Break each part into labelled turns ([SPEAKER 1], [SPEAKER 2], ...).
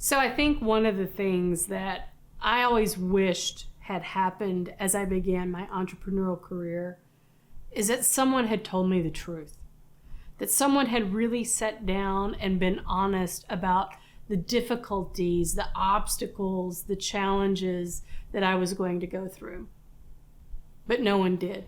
[SPEAKER 1] So I think one of the things that I always wished had happened as I began my entrepreneurial career is that someone had told me the truth, that someone had really sat down and been honest about the difficulties, the obstacles, the challenges that I was going to go through. But no one did.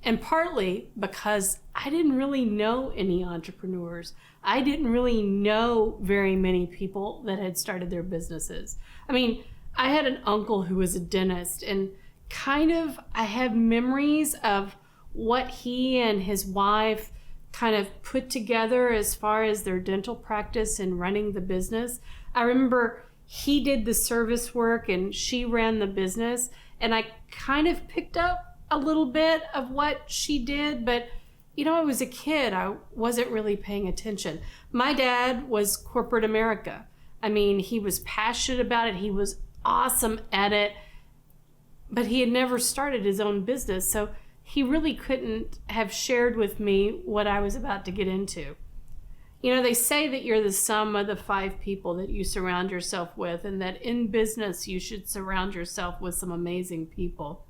[SPEAKER 1] And partly because I didn't really know any entrepreneurs. I didn't really know very many people that had started their businesses. I mean, I had an uncle who was a dentist, and I have memories of what he and his wife kind of put together as far as their dental practice and running the business. I remember he did the service work and she ran the business, and I kind of picked up a little bit of what she did, but I was a kid. I wasn't really paying attention. My dad was corporate America. I mean, he was passionate about it. He was awesome at it, but he had never started his own business. So he really couldn't have shared with me what I was about to get into. They say that you're the sum of the 5 people that you surround yourself with, and that in business you should surround yourself with some amazing people.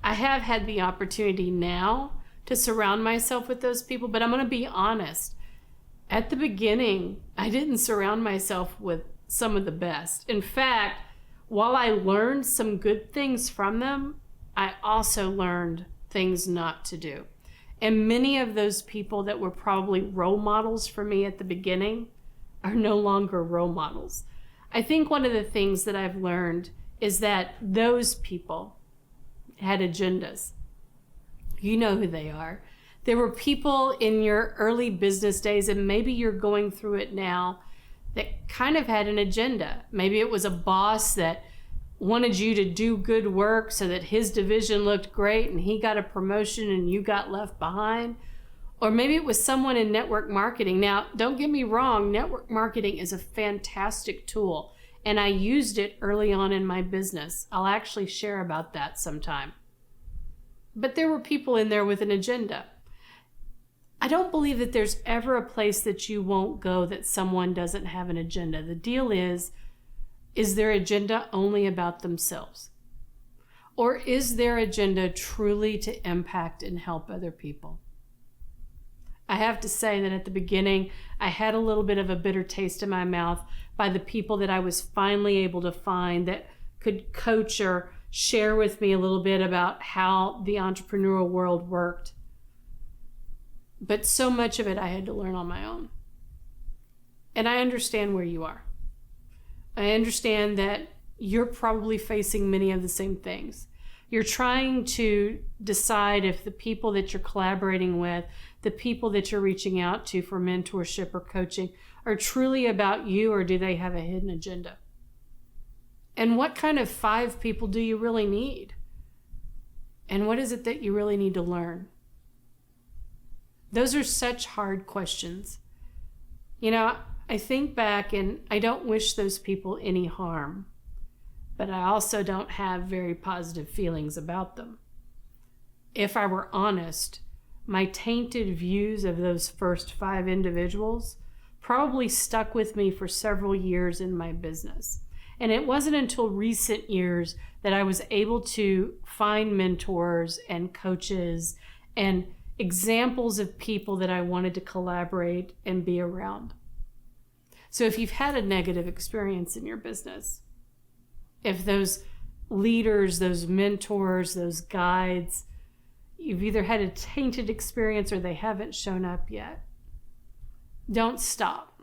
[SPEAKER 1] I have had the opportunity now to surround myself with those people, but I'm going to be honest. At the beginning, I didn't surround myself with some of the best. In fact, while I learned some good things from them, I also learned things not to do. And many of those people that were probably role models for me at the beginning are no longer role models. I think one of the things that I've learned is that those people had agendas. You know who they are. There were people in your early business days, and maybe you're going through it now, that kind of had an agenda. Maybe it was a boss that wanted you to do good work so that his division looked great and he got a promotion and you got left behind. Or maybe it was someone in network marketing. Now, don't get me wrong, network marketing is a fantastic tool, and I used it early on in my business. I'll actually share about that sometime. But there were people in there with an agenda. I don't believe that there's ever a place that you won't go that someone doesn't have an agenda. The deal is their agenda only about themselves? Or is their agenda truly to impact and help other people? I have to say that at the beginning, I had a little bit of a bitter taste in my mouth by the people that I was finally able to find that could coach or share with me a little bit about how the entrepreneurial world worked. But so much of it I had to learn on my own. And I understand where you are. I understand that you're probably facing many of the same things. You're trying to decide if the people that you're collaborating with, the people that you're reaching out to for mentorship or coaching, are truly about you, or do they have a hidden agenda? And what kind of 5 people do you really need? And what is it that you really need to learn? Those are such hard questions. I think back and I don't wish those people any harm, but I also don't have very positive feelings about them. If I were honest, my tainted views of those first 5 individuals probably stuck with me for several years in my business. And it wasn't until recent years that I was able to find mentors and coaches and examples of people that I wanted to collaborate and be around. So if you've had a negative experience in your business, if those leaders, those mentors, those guides, you've either had a tainted experience or they haven't shown up yet, don't stop.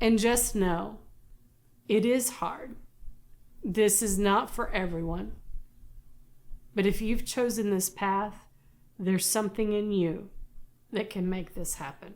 [SPEAKER 1] And just know, it is hard. This is not for everyone. But if you've chosen this path, there's something in you that can make this happen.